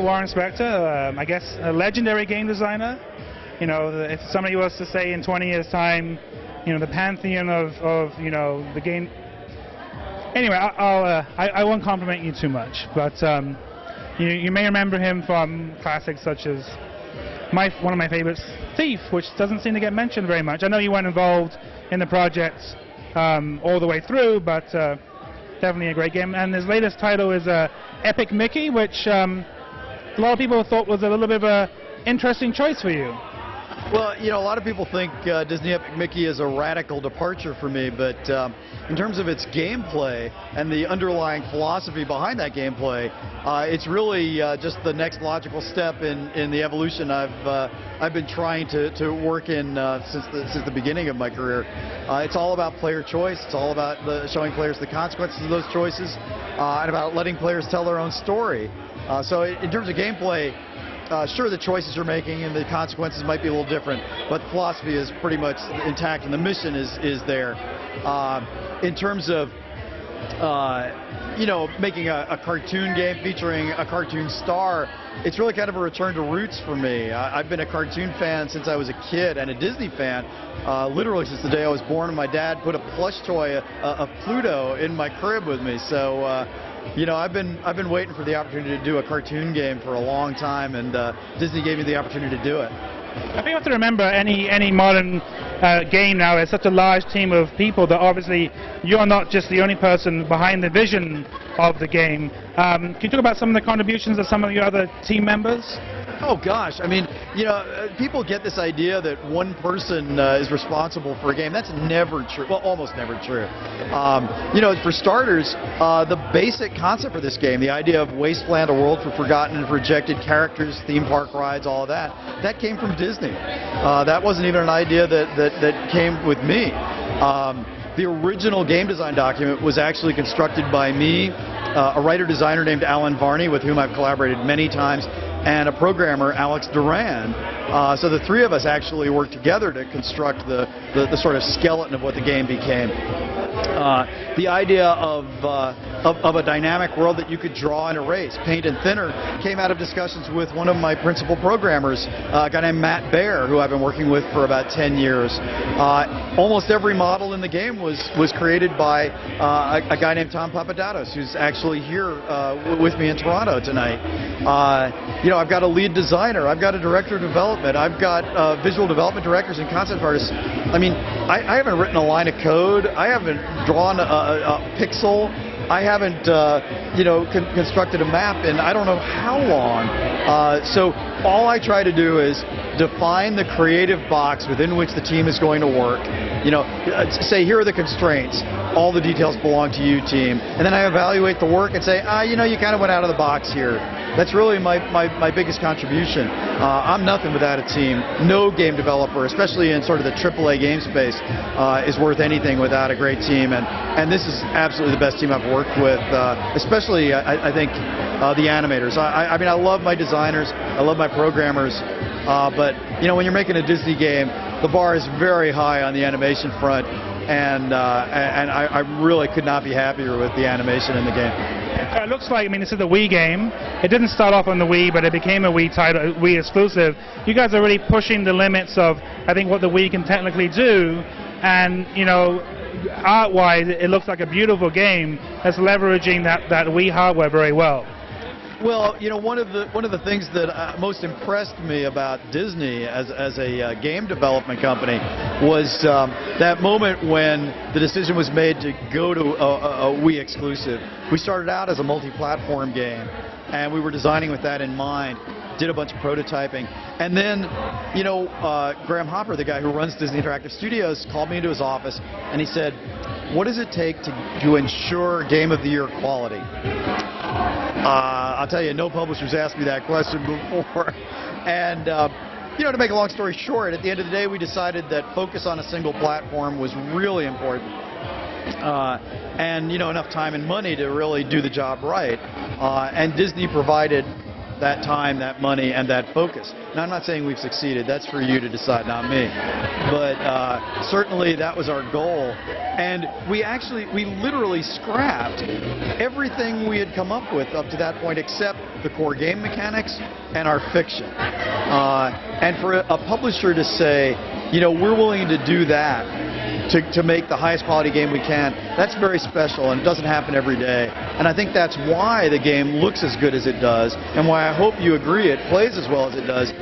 Warren Spector, I guess a legendary game designer. You know, if somebody was to say in 20 years' time, you know, the pantheon of you know, the game. Anyway, I won't compliment you too much, but you may remember him from classics such as one of my favorites, Thief, which doesn't seem to get mentioned very much. I know you weren't involved in the project all the way through, but definitely a great game. And his latest title is Epic Mickey, which a lot of people thought was a little bit of a interesting choice for you. Well, you know, a lot of people think Disney Epic Mickey is a radical departure for me, but in terms of its gameplay and the underlying philosophy behind that gameplay, it's really just the next logical step in the evolution I've been trying to work in since the beginning of my career. It's all about player choice. It's all about showing players the consequences of those choices, and about letting players tell their own story. So in terms of gameplay, sure, the choices you're making and the consequences might be a little different, but the philosophy is pretty much intact and the mission is there. In terms of you know, making a cartoon game featuring a cartoon star, it's really kind of a return to roots for me. I've been a cartoon fan since I was a kid, and a Disney fan literally since the day I was born. My dad put a plush toy of Pluto in my crib with me, so you know, I've been waiting for the opportunity to do a cartoon game for a long time, and Disney gave me the opportunity to do it. I think you have to remember any modern game now is such a large team of people that obviously you're not just the only person behind the vision of the game. Can you talk about some of the contributions of some of your other team members? Oh gosh, I mean, you know, people get this idea that one person is responsible for a game. That's never true. Well, almost never true. You know, for starters, the basic concept for this game, the idea of Wasteland, a world for forgotten and rejected characters, theme park rides, all of that came from Disney. That wasn't even an idea that came with me. The original game design document was actually constructed by me, a writer-designer named Alan Varney, with whom I've collaborated many times, and a programmer, Alex Duran. So the three of us actually worked together to construct the sort of skeleton of what the game became. The idea of a dynamic world that you could draw and erase, paint and thinner, came out of discussions with one of my principal programmers, a guy named Matt Baer, who I've been working with for about 10 years. Almost every model in the game was created by a guy named Tom Papadopoulos, who's actually here with me in Toronto tonight. You know, I've got a lead designer, I've got a director of development, I've got visual development directors and concept artists. I mean, I haven't written a line of code, I haven't drawn a pixel, I haven't, you know, constructed a map in I don't know how long. So all I try to do is define the creative box within which the team is going to work. You know, say here are the constraints. All the details belong to you, team. And then I evaluate the work and say, you know, you kind of went out of the box here. That's really my biggest contribution. I'm nothing without a team. No game developer, especially in sort of the AAA game space, is worth anything without a great team. And this is absolutely the best team I've worked with, especially, I think, the animators. I mean, I love my designers. I love my programmers. But, you know, when you're making a Disney game, the bar is very high on the animation front. And I really could not be happier with the animation in the game. It looks like, I mean, this is the Wii game. It didn't start off on the Wii, but it became a Wii title, Wii exclusive. You guys are really pushing the limits of, I think, what the Wii can technically do. And, you know, art-wise, it looks like a beautiful game that's leveraging that Wii hardware very well. Well, you know, one of the things that most impressed me about Disney as a game development company was that moment when the decision was made to go to a Wii exclusive. We started out as a multi-platform game, and we were designing with that in mind. Did a bunch of prototyping, and then, you know, Graham Hopper, the guy who runs Disney Interactive Studios, called me into his office, and he said, "What does it take to ensure Game of the Year quality?" I'll tell you, no publishers asked me that question before. And, you know, to make a long story short, at the end of the day, we decided that focus on a single platform was really important. And, you know, enough time and money to really do the job right. And Disney provided that time, that money, and that focus. Now, I'm not saying we've succeeded. That's for you to decide, not me. But certainly that was our goal. And we literally scrapped everything we had come up with up to that point except the core game mechanics and our fiction. And for a publisher to say, you know, we're willing to do that to make the highest quality game we can, that's very special, and it doesn't happen every day. And I think that's why the game looks as good as it does, and why I hope you agree it plays as well as it does,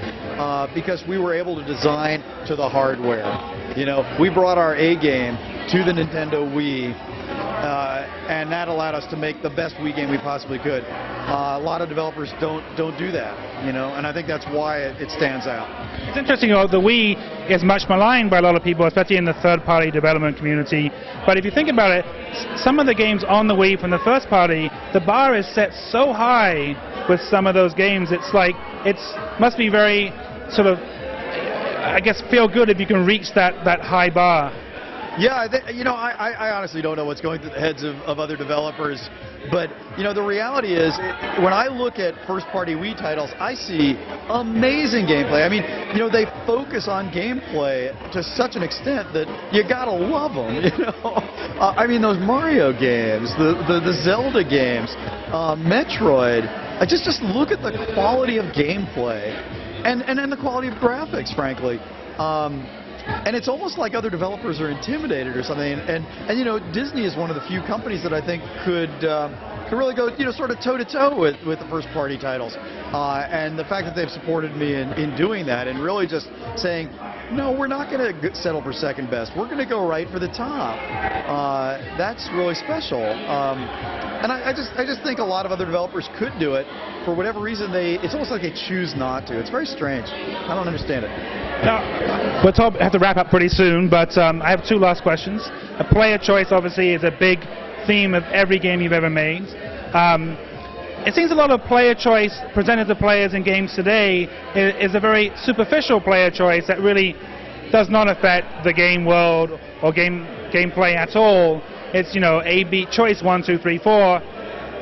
because we were able to design to the hardware. You know, we brought our A game to the Nintendo Wii, and that allowed us to make the best Wii game we possibly could. A lot of developers don't do that, you know, and I think that's why it stands out. It's interesting, though, the Wii is much maligned by a lot of people, especially in the third-party development community. But if you think about it, some of the games on the Wii from the first party, the bar is set so high with some of those games. It's like, must be very sort of, I guess, feel good if you can reach that high bar. Yeah, you know, I honestly don't know what's going through the heads of other developers, but, you know, the reality is, when I look at first-party Wii titles, I see amazing gameplay. I mean, you know, they focus on gameplay to such an extent that you gotta love them, you know. I mean, those Mario games, the Zelda games, Metroid, just look at the quality of gameplay, and then the quality of graphics, frankly. And it's almost like other developers are intimidated or something. And you know, Disney is one of the few companies that I think could really go, you know, sort of toe-to-toe with the first-party titles. And the fact that they've supported me in doing that and really just saying, no, we're not going to settle for second best. We're going to go right for the top. That's really special. And I just think a lot of other developers could do it. For whatever reason, it's almost like they choose not to. It's very strange. I don't understand it. Now, we'll have to wrap up pretty soon, but I have two last questions. Player choice, obviously, is a big theme of every game you've ever made. It seems a lot of player choice presented to players in games today is a very superficial player choice that really does not affect the game world or gameplay at all. It's, you know, A, B, choice 1, 2, 3, 4,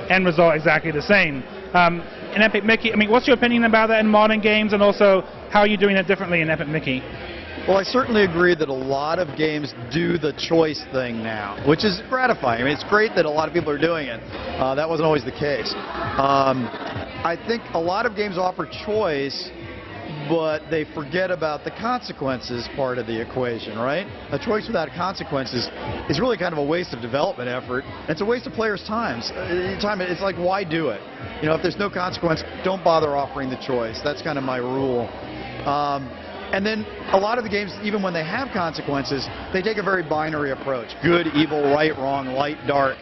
end result exactly the same. In Epic Mickey, I mean, what's your opinion about that in modern games, and also how are you doing it differently in Epic Mickey? Well, I certainly agree that a lot of games do the choice thing now, which is gratifying. I mean, it's great that a lot of people are doing it. That wasn't always the case. I think a lot of games offer choice, but they forget about the consequences part of the equation, right? A choice without consequences is really kind of a waste of development effort. It's a waste of players' time. It's like, why do it? You know, if there's no consequence, don't bother offering the choice. That's kind of my rule. And then a lot of the games, even when they have consequences, they take a very binary approach. Good, evil, right, wrong, light, dark.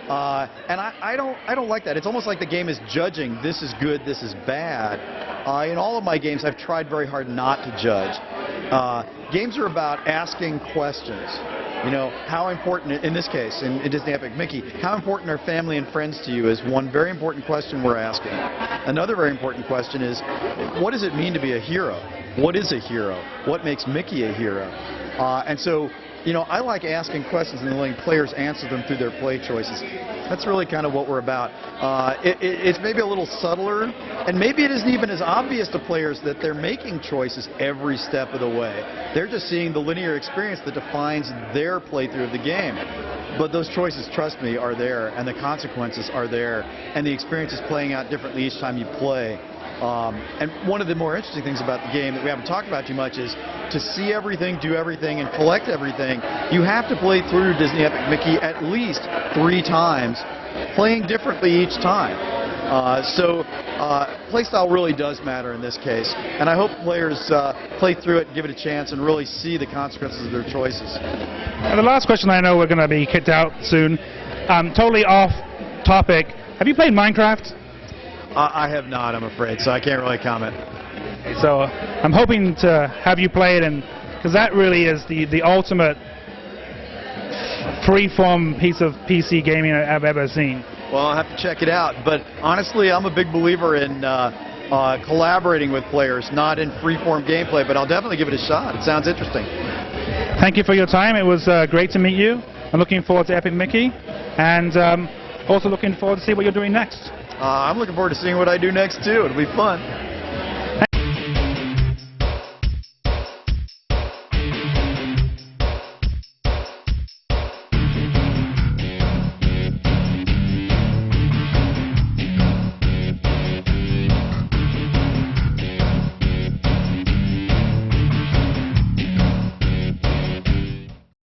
And I don't like that. It's almost like the game is judging, this is good, this is bad. In all of my games, I've tried very hard not to judge. Games are about asking questions. You know, how important, in this case, in Disney Epic Mickey, how important are family and friends to you is one very important question we're asking. Another very important question is, what does it mean to be a hero? What is a hero? What makes Mickey a hero? And so, you know, I like asking questions and letting players answer them through their play choices. That's really kind of what we're about. It's maybe a little subtler, and maybe it isn't even as obvious to players that they're making choices every step of the way. They're just seeing the linear experience that defines their playthrough of the game. But those choices, trust me, are there, and the consequences are there, and the experience is playing out differently each time you play. And one of the more interesting things about the game that we haven't talked about too much is to see everything, do everything, and collect everything, you have to play through Disney Epic Mickey at least 3 times, playing differently each time. So playstyle really does matter in this case, and I hope players play through it, give it a chance, and really see the consequences of their choices. And the last question, I know we're going to be kicked out soon, totally off topic. Have you played Minecraft? I have not, I'm afraid, so I can't really comment. So I'm hoping to have you play it, and because that really is the ultimate free-form piece of PC gaming I've ever seen. Well, I'll have to check it out, but honestly, I'm a big believer in collaborating with players, not in free-form gameplay, but I'll definitely give it a shot. It sounds interesting. Thank you for your time. It was great to meet you. I'm looking forward to Epic Mickey, and also looking forward to see what you're doing next. I'm looking forward to seeing what I do next too. It'll be fun.